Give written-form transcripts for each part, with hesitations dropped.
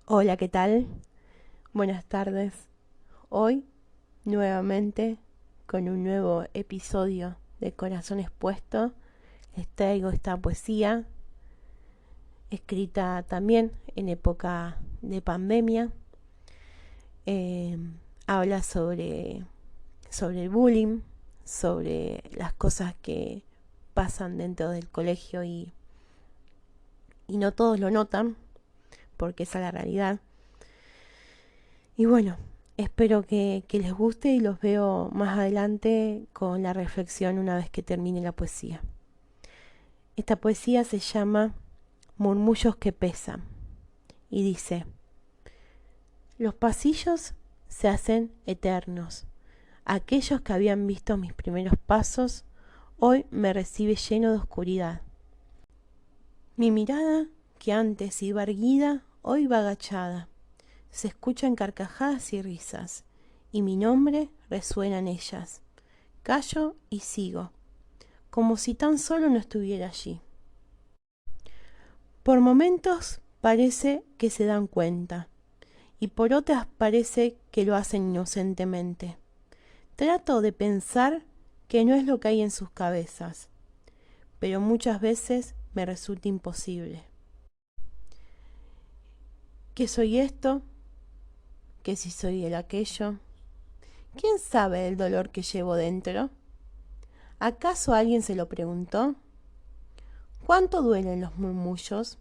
Hola, ¿qué tal? Buenas tardes. Hoy, nuevamente, con un nuevo episodio de Corazón Expuesto, les traigo esta poesía, escrita también en época de pandemia. Eh, Habla sobre el bullying, sobre las cosas que pasan dentro del colegio y no todos lo notan, porque esa es la realidad. Y bueno, espero que les guste y los veo más adelante con la reflexión una vez que termine la poesía. Esta poesía se llama Murmullos que pesan y dice: los pasillos se hacen eternos. Aquellos que habían visto mis primeros pasos hoy me recibe lleno de oscuridad. Mi mirada, que antes iba erguida, hoy va agachada. Se escuchan carcajadas y risas, y mi nombre resuena en ellas. Callo y sigo, como si tan solo no estuviera allí. Por momentos parece que se dan cuenta, y por otras parece que lo hacen inocentemente. Trato de pensar que no es lo que hay en sus cabezas, pero muchas veces me resulta imposible. ¿Qué soy esto? ¿Qué si soy el aquello? ¿Quién sabe el dolor que llevo dentro? ¿Acaso alguien se lo preguntó? ¿Cuánto duelen los murmullos?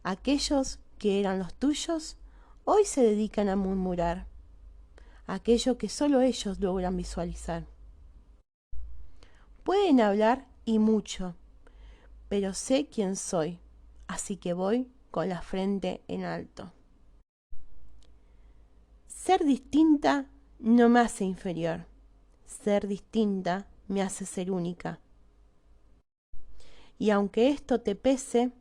Aquellos que eran los tuyos hoy se dedican a murmurar, aquello que solo ellos logran visualizar. Pueden hablar y mucho, pero sé quién soy, así que voy con la frente en alto. Ser distinta no me hace inferior, ser distinta me hace ser única. Y aunque esto te pese,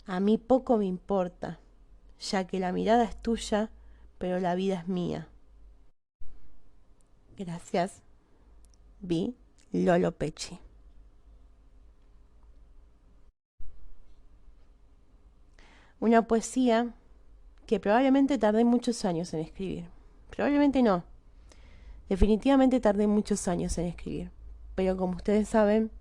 a mí poco me importa, ya que la mirada es tuya, pero la vida es mía. Gracias, Vi Lolo Pecci. Una poesía que probablemente tardé muchos años en escribir. Probablemente no, definitivamente tardé muchos años en escribir. Pero como ustedes saben,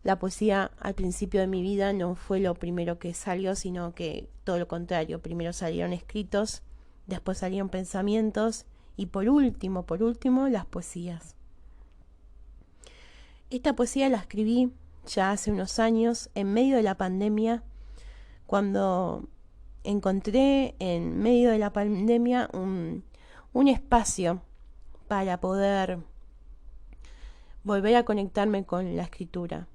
la poesía al principio de mi vida no fue lo primero que salió, sino que todo lo contrario. Primero salieron escritos, después salieron pensamientos y por último, las poesías. Esta poesía la escribí ya hace unos años, en medio de la pandemia, cuando encontré en medio de la pandemia un espacio para poder volver a conectarme con la escritura.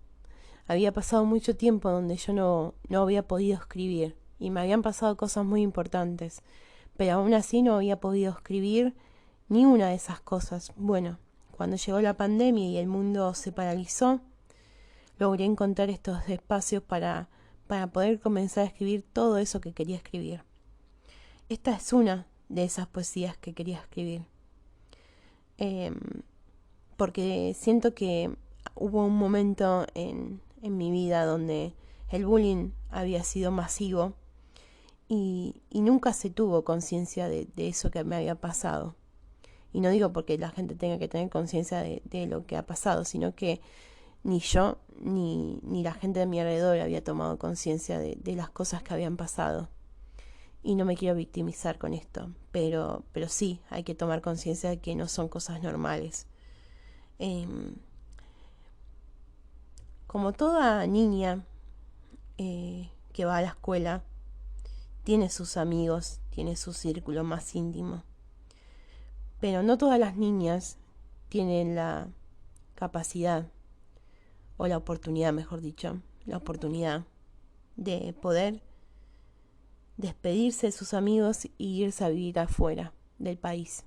Había pasado mucho tiempo donde yo no había podido escribir y me habían pasado cosas muy importantes, pero aún así no había podido escribir ni una de esas cosas. Bueno, cuando llegó la pandemia y el mundo se paralizó, logré encontrar estos espacios para poder comenzar a escribir todo eso que quería escribir. Esta es una de esas poesías que quería escribir. Eh, Porque siento que hubo un momento en mi vida donde el bullying había sido masivo y nunca se tuvo conciencia de eso que me había pasado. Y no digo porque la gente tenga que tener conciencia de lo que ha pasado, sino que ni yo ni la gente de mi alrededor había tomado conciencia de las cosas que habían pasado. Y no me quiero victimizar con esto, pero sí hay que tomar conciencia de que no son cosas normales. Eh, Como toda niña que va a la escuela, tiene sus amigos, tiene su círculo más íntimo. Pero no todas las niñas tienen la capacidad, o la oportunidad, mejor dicho, la oportunidad de poder despedirse de sus amigos y irse a vivir afuera del país.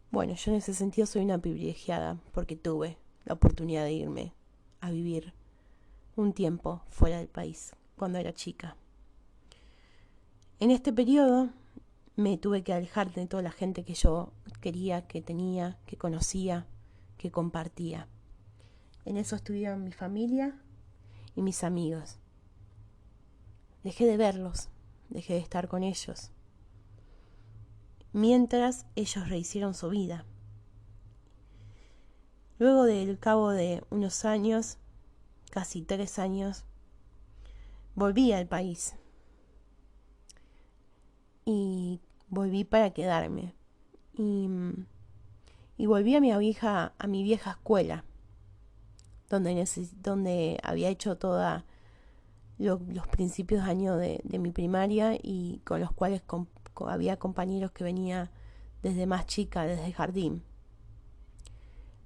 Bueno, yo en ese sentido soy una privilegiada porque tuve la oportunidad de irme a vivir un tiempo fuera del país cuando era chica. En este periodo me tuve que alejar de toda la gente que yo quería, que tenía, que conocía, que compartía. En eso estuvieron mi familia y mis amigos. dejé de verlos, dejé de estar con ellos, mientras ellos rehicieron su vida. Luego del cabo de unos años, casi 3 años, volví al país y volví para quedarme y, y volví a mi vieja escuela donde había hecho todos los principios de año de mi primaria y con los cuales había compañeros que venía desde más chica, desde el jardín.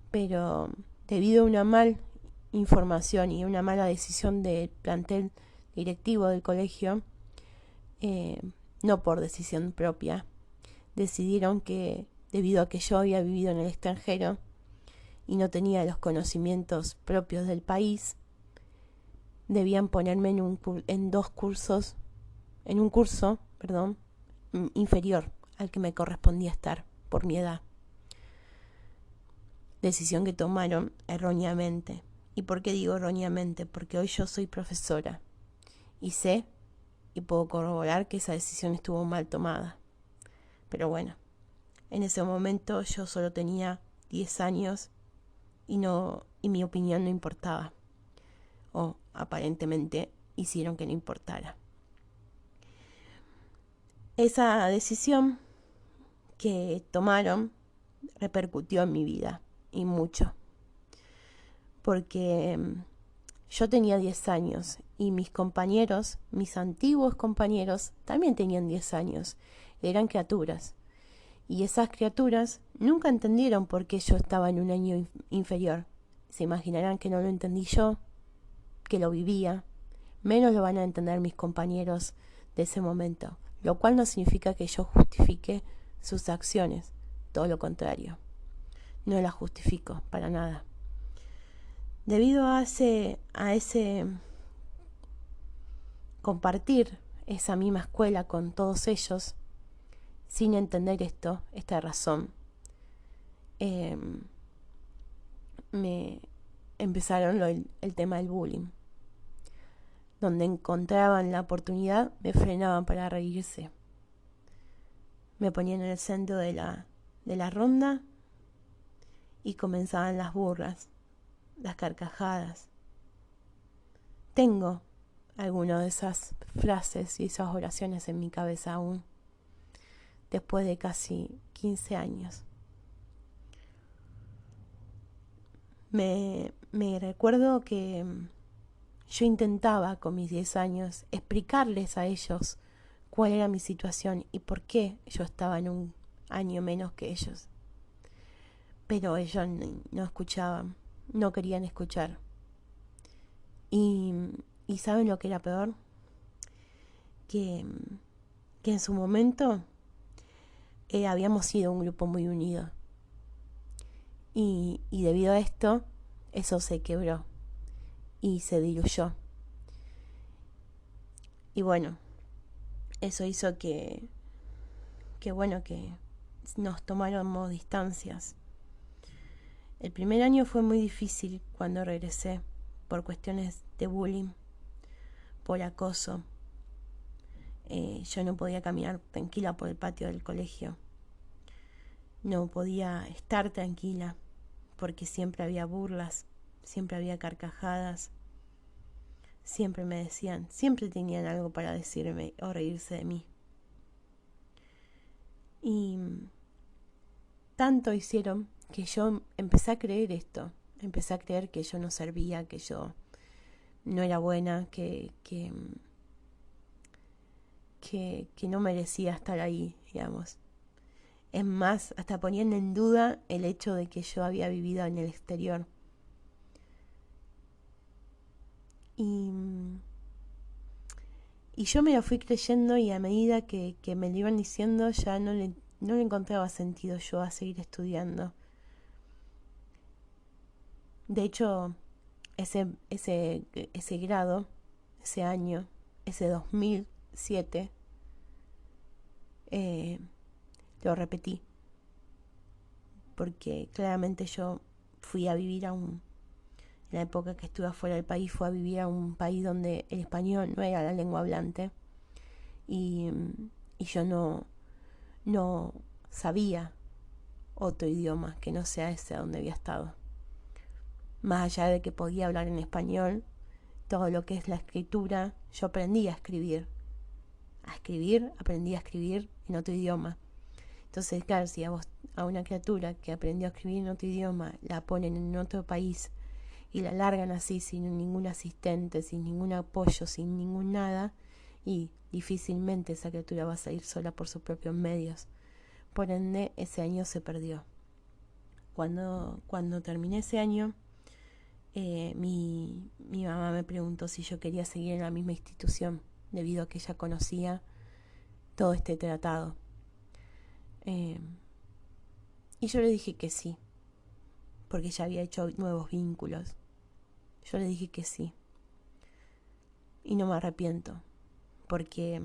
Pero debido a una mala información y una mala decisión del plantel directivo del colegio, no por decisión propia, decidieron que debido a que yo había vivido en el extranjero y no tenía los conocimientos propios del país, debían ponerme en un curso inferior al que me correspondía estar por mi edad. Decisión que tomaron erróneamente. ¿Y por qué digo erróneamente? Porque hoy yo soy profesora y sé y puedo corroborar que esa decisión estuvo mal tomada. Pero bueno, en ese momento yo solo tenía 10 años y mi opinión no importaba. O aparentemente hicieron que no importara. Esa decisión que tomaron repercutió en mi vida y mucho. Porque yo tenía 10 años y mis antiguos compañeros, también tenían 10 años. Eran criaturas. Y esas criaturas nunca entendieron por qué yo estaba en un año inferior. Se imaginarán que no lo entendí yo, que lo vivía. Menos lo van a entender mis compañeros de ese momento. Lo cual no significa que yo justifique sus acciones. Todo lo contrario. No las justifico para nada. Debido a ese compartir esa misma escuela con todos ellos, sin entender esta razón, me empezaron el tema del bullying. Donde encontraban la oportunidad, me frenaban para reírse. Me ponían en el centro de la ronda y comenzaban las burlas, las carcajadas. Tengo algunas de esas frases y esas oraciones en mi cabeza aún, después de casi 15 años. Me recuerdo que yo intentaba con mis 10 años explicarles a ellos cuál era mi situación y por qué yo estaba en un año menos que ellos. Pero ellos no escuchaban, no querían escuchar. Y ¿saben lo que era peor? Que en su momento habíamos sido un grupo muy unido. Y debido a esto, eso se quebró y se diluyó. Y bueno, eso hizo que nos tomáramos distancias. El primer año fue muy difícil cuando regresé por cuestiones de bullying, por acoso. Yo no podía caminar tranquila por el patio del colegio. No podía estar tranquila porque siempre había burlas, siempre había carcajadas. Siempre me decían, siempre tenían algo para decirme o reírse de mí. Y tanto hicieron que yo empecé a creer esto. Empecé a creer que yo no servía, que yo no era buena, que no merecía estar ahí, digamos. Es más, hasta ponían en duda el hecho de que yo había vivido en el exterior. Y yo me lo fui creyendo y a medida que me lo iban diciendo ya no le encontraba sentido yo a seguir estudiando. De hecho, ese grado, ese año, ese 2007, lo repetí. Porque claramente yo fui a vivir en la época que estuve afuera del país, fui a vivir a un país donde el español no era la lengua hablante. y, y yo no sabía otro idioma que no sea ese donde había estado. Más allá de que podía hablar en español, todo lo que es la escritura, yo aprendí a escribir. Aprendí a escribir en otro idioma. Entonces, claro, si a una criatura que aprendió a escribir en otro idioma la ponen en otro país y la largan así sin ningún asistente, sin ningún apoyo, sin ningún nada, y difícilmente esa criatura va a salir sola por sus propios medios. Por ende, ese año se perdió. Cuando terminé ese año, mi mamá me preguntó si yo quería seguir en la misma institución, debido a que ella conocía todo este tratado. Y yo le dije que sí, porque ella había hecho nuevos vínculos. Yo le dije que sí. Y no me arrepiento, porque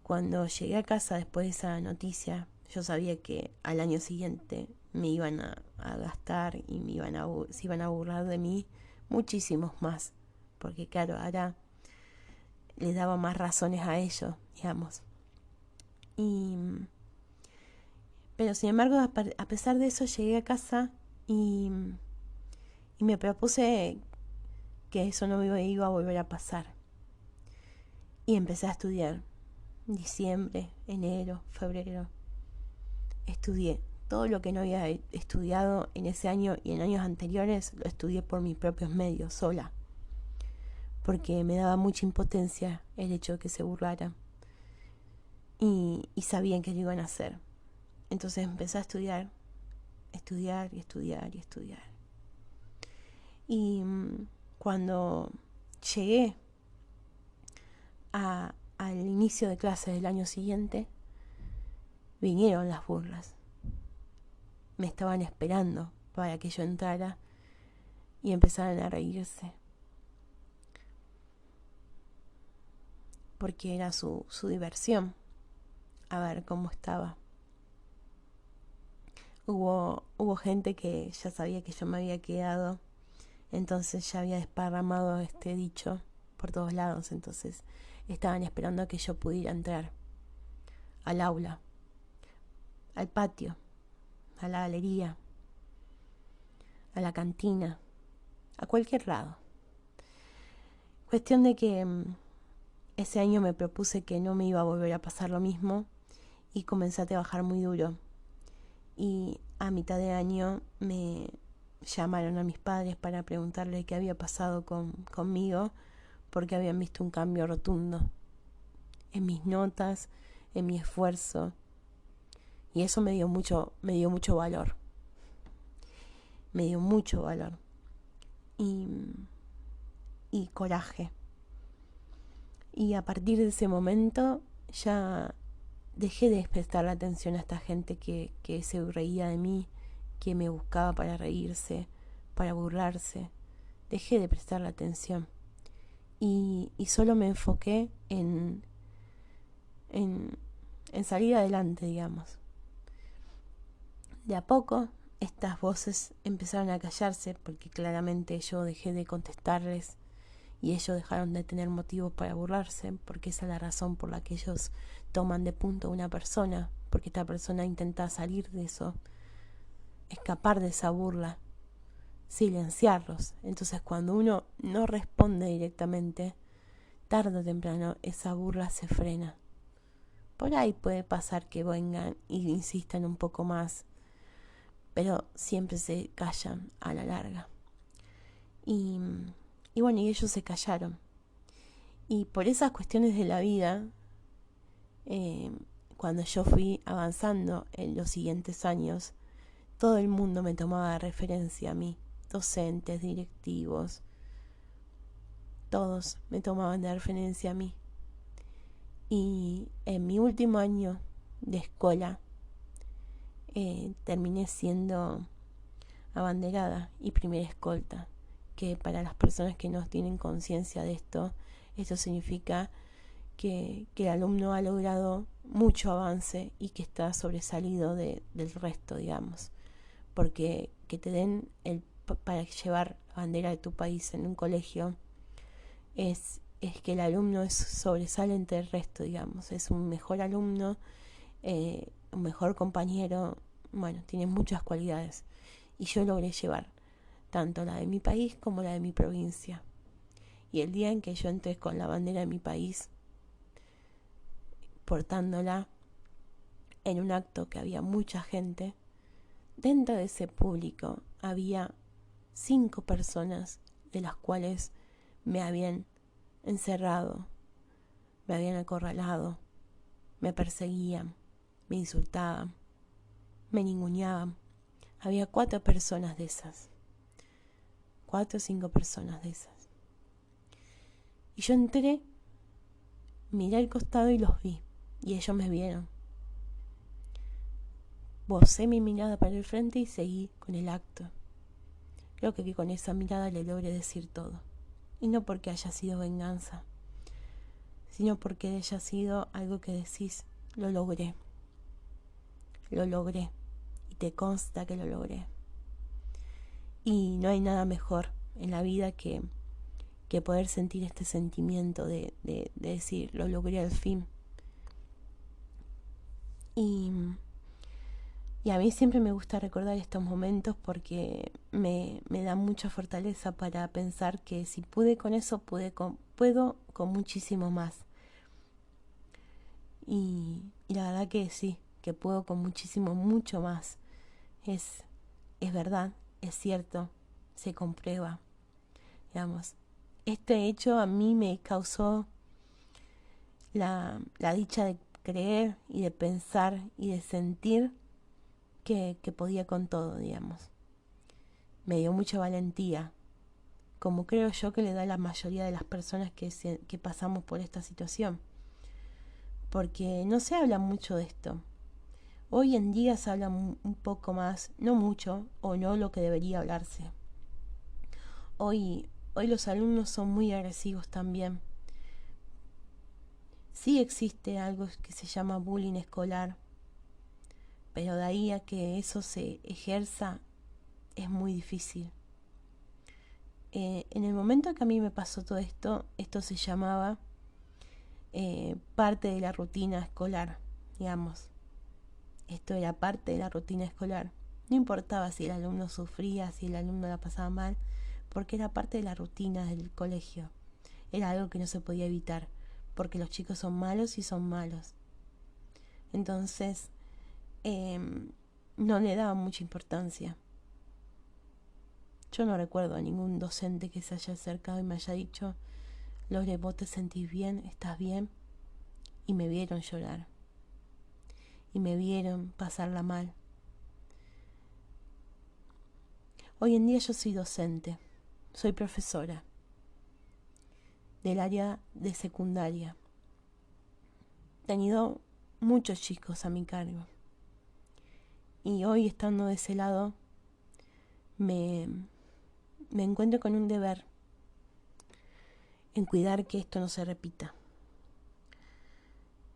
cuando llegué a casa después de esa noticia, yo sabía que al año siguiente me iban a gastar y se iban a burlar de mí muchísimos más, porque claro, ahora les daba más razones a ellos, digamos. Pero sin embargo, a pesar de eso, llegué a casa y me propuse que eso no me iba a volver a pasar. Y empecé a estudiar. Diciembre, enero, febrero. Estudié. Todo lo que no había estudiado en ese año y en años anteriores, lo estudié por mis propios medios, sola. Porque me daba mucha impotencia el hecho de que se burlaran. Y sabían que lo iban a hacer. Entonces empecé a estudiar. Estudiar y estudiar y estudiar. Y cuando llegué al inicio de clases del año siguiente, vinieron las burlas. Me estaban esperando para que yo entrara y empezaran a reírse. Porque era su diversión, a ver cómo estaba. Hubo gente que ya sabía que yo me había quedado, entonces ya había desparramado este dicho por todos lados, entonces estaban esperando a que yo pudiera entrar al aula, al patio, a la galería, a la cantina, a cualquier lado. Cuestión de que ese año me propuse que no me iba a volver a pasar lo mismo y comencé a trabajar muy duro. Y a mitad de año me llamaron a mis padres para preguntarle qué había pasado conmigo, porque habían visto un cambio rotundo en mis notas, en mi esfuerzo, y eso me dio mucho valor. Me dio mucho valor y coraje. Y a partir de ese momento ya dejé de prestar atención a esta gente que se reía de mí, que me buscaba para reírse, para burlarse. Dejé de prestarle atención y solo me enfoqué en salir adelante, digamos. De a poco estas voces empezaron a callarse porque claramente yo dejé de contestarles y ellos dejaron de tener motivos para burlarse, porque esa es la razón por la que ellos toman de punto a una persona, porque esta persona intenta salir de eso, escapar de esa burla, silenciarlos. Entonces cuando uno no responde directamente, tarde o temprano esa burla se frena. Por ahí puede pasar que vengan y insistan un poco más, pero siempre se callan a la larga. Y bueno, y ellos se callaron. Y por esas cuestiones de la vida, cuando yo fui avanzando en los siguientes años, todo el mundo me tomaba de referencia a mí. Docentes, directivos, todos me tomaban de referencia a mí. Y en mi último año de escuela terminé siendo abanderada y primera escolta, que para las personas que no tienen conciencia de esto significa que el alumno ha logrado mucho avance y que está sobresalido del resto, digamos, porque que te den para llevar la bandera de tu país en un colegio es es que el alumno sobresale entre el resto, digamos. Es un mejor alumno, un mejor compañero. Bueno, tiene muchas cualidades. Y yo logré llevar tanto la de mi país como la de mi provincia. Y el día en que yo entré con la bandera de mi país, portándola en un acto que había mucha gente, dentro de ese público había 5 personas de las cuales me habían encerrado, me habían acorralado, me perseguían, me insultaban, me ninguneaban. Había 4 personas de esas, 4 o 5 personas de esas. Y yo entré, miré al costado y los vi, y ellos me vieron. Bocé mi mirada para el frente y seguí con el acto. Creo que con esa mirada le logré decir todo. Y no porque haya sido venganza, sino porque haya sido algo que decís, lo logré. Lo logré. Y te consta que lo logré. Y no hay nada mejor en la vida que poder sentir este sentimiento de decir, lo logré al fin. Y a mí siempre me gusta recordar estos momentos porque me da mucha fortaleza para pensar que si pude con eso, puedo con muchísimo más. Y la verdad que sí, que puedo con muchísimo, mucho más. Es verdad, es cierto, se comprueba. Digamos, este hecho a mí me causó la dicha de creer y de pensar y de sentir que podía con todo, digamos. Me dio mucha valentía, como creo yo que le da a la mayoría de las personas que pasamos por esta situación. Porque no se habla mucho de esto. Hoy en día se habla un poco más, no mucho, o no lo que debería hablarse. Hoy los alumnos son muy agresivos también. Sí existe algo que se llama bullying escolar, pero de ahí a que eso se ejerza es muy difícil. En el momento que a mí me pasó todo esto se llamaba parte de la rutina escolar, digamos. Esto era parte de la rutina escolar. No importaba si el alumno sufría, si el alumno la pasaba mal, porque era parte de la rutina del colegio. Era algo que no se podía evitar, porque los chicos son malos y son malos. Entonces, no le daba mucha importancia. Yo no recuerdo a ningún docente que se haya acercado y me haya dicho, Lore, ¿vos te sentís bien? ¿Estás bien? Y me vieron llorar. Y me vieron pasarla mal. Hoy en día yo soy docente, soy profesora del área de secundaria. He tenido muchos chicos a mi cargo. Y hoy, estando de ese lado, me encuentro con un deber en cuidar que esto no se repita.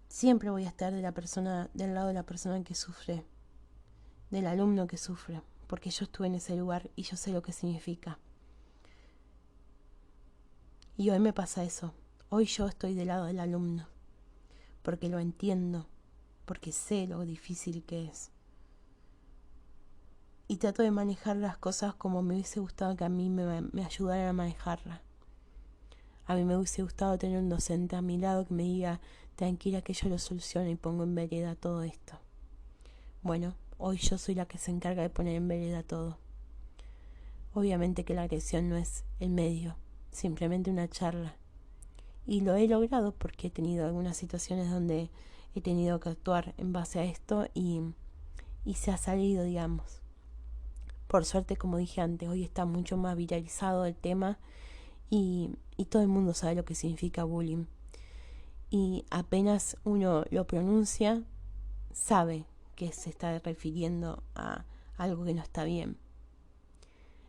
Siempre voy a estar del lado de la persona que sufre, del alumno que sufre, porque yo estuve en ese lugar y yo sé lo que significa. Y hoy me pasa eso. Hoy yo estoy del lado del alumno, porque lo entiendo, porque sé lo difícil que es. Y trato de manejar las cosas como me hubiese gustado que a mí me ayudaran a manejarlas. A mí me hubiese gustado tener un docente a mi lado que me diga, tranquila que yo lo soluciono y pongo en vereda todo esto. Bueno, hoy yo soy la que se encarga de poner en vereda todo. Obviamente que la agresión no es el medio, simplemente una charla. Y lo he logrado porque he tenido algunas situaciones donde he tenido que actuar en base a esto y se ha salido, digamos. Por suerte, como dije antes, hoy está mucho más viralizado el tema y todo el mundo sabe lo que significa bullying. Y apenas uno lo pronuncia, sabe que se está refiriendo a algo que no está bien.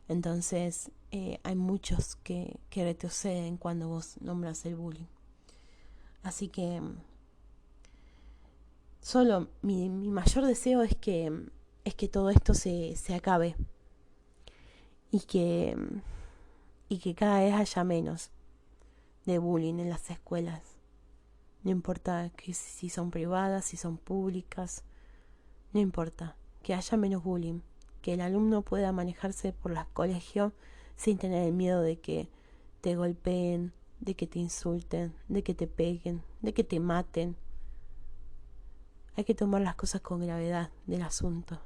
Entonces hay muchos que retroceden cuando vos nombras el bullying. Así que solo mi mayor deseo es que todo esto se acabe y que cada vez haya menos de bullying en las escuelas. No importa que si son privadas, si son públicas, no importa, que haya menos bullying, que el alumno pueda manejarse por los colegios sin tener el miedo de que te golpeen, de que te insulten, de que te peguen, de que te maten. Hay que tomar las cosas con gravedad del asunto.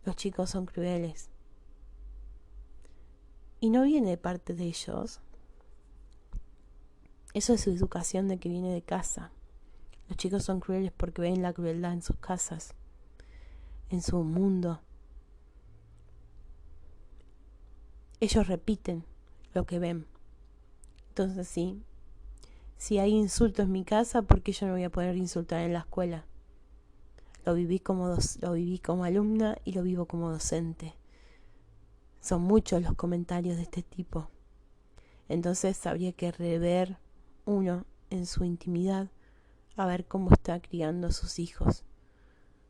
Los chicos son crueles. Y no viene de parte de ellos. Eso es su educación de que viene de casa. Los chicos son crueles porque ven la crueldad en sus casas, en su mundo. Ellos repiten lo que ven. Entonces sí, si hay insultos en mi casa, ¿por qué yo no voy a poder insultar en la escuela? Lo viví como alumna y lo vivo como docente. Son muchos los comentarios de este tipo. Entonces habría que rever uno en su intimidad a ver cómo está criando a sus hijos,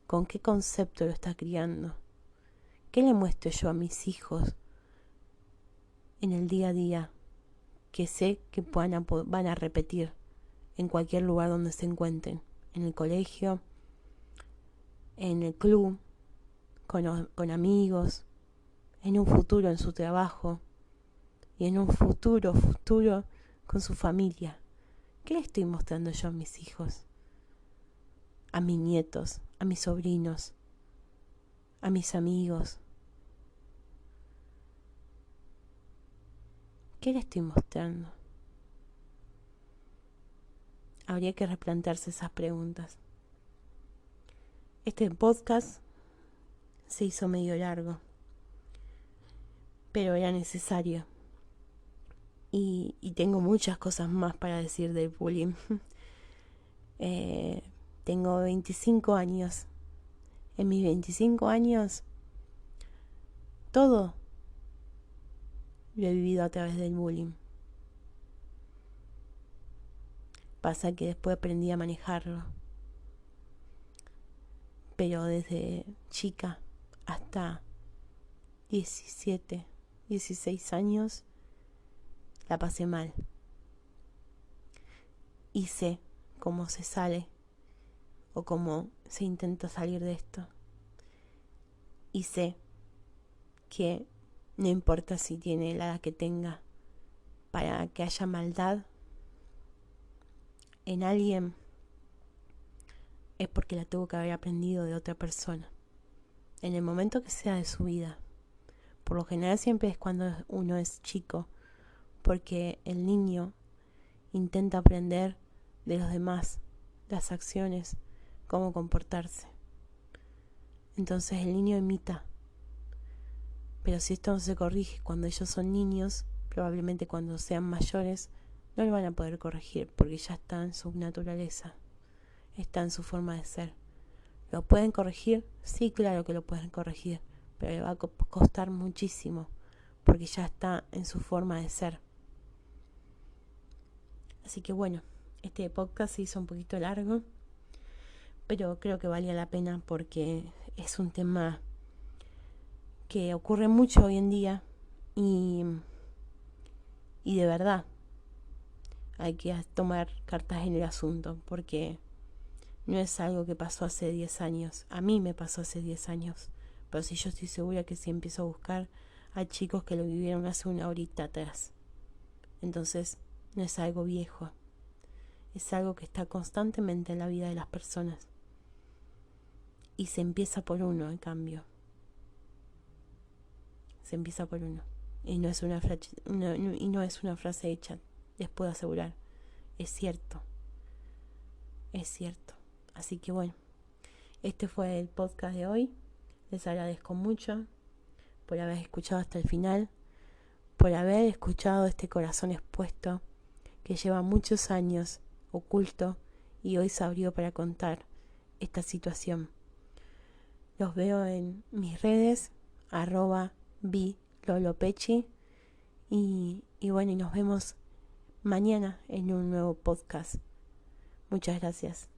con qué concepto lo está criando, qué le muestro yo a mis hijos en el día a día, que sé que van a repetir en cualquier lugar donde se encuentren, en el colegio, en el club, con amigos, en un futuro en su trabajo y en un futuro con su familia. ¿Qué le estoy mostrando yo a mis hijos? A mis nietos, a mis sobrinos, a mis amigos. ¿Qué le estoy mostrando? Habría que replantearse esas preguntas. Este podcast se hizo medio largo, pero era necesario. Y tengo muchas cosas más para decir del bullying. Tengo 25 años. En mis 25 años, todo lo he vivido a través del bullying. Pasa que después aprendí a manejarlo. Pero desde chica hasta 17, 16 años, la pasé mal. Y sé cómo se sale o cómo se intenta salir de esto. Y sé que no importa si tiene la edad que tenga, para que haya maldad en alguien es porque la tuvo que haber aprendido de otra persona, en el momento que sea de su vida. Por lo general siempre es cuando uno es chico, porque el niño intenta aprender de los demás, las acciones, cómo comportarse. Entonces el niño imita. Pero si esto no se corrige cuando ellos son niños, probablemente cuando sean mayores no lo van a poder corregir porque ya está en su naturaleza, está en su forma de ser. ¿Lo pueden corregir? Sí, claro que lo pueden corregir, pero le va a costar muchísimo porque ya está en su forma de ser. Así que bueno, este podcast se hizo un poquito largo, pero creo que valía la pena porque es un tema que ocurre mucho hoy en día y de verdad hay que tomar cartas en el asunto porque no es algo que pasó hace 10 años. A mí me pasó hace 10 años, pero sí, yo estoy segura que si empiezo a buscar a chicos que lo vivieron hace una horita atrás. Entonces no es algo viejo, es algo que está constantemente en la vida de las personas y se empieza por uno, en cambio. Se empieza por uno. Y no es una frase hecha, les puedo asegurar. Es cierto. Es cierto. Así que bueno, este fue el podcast de hoy. Les agradezco mucho por haber escuchado hasta el final, por haber escuchado este corazón expuesto que lleva muchos años oculto y hoy se abrió para contar esta situación. Los veo en mis redes, @bilolopechi y bueno, y nos vemos mañana en un nuevo podcast. Muchas gracias.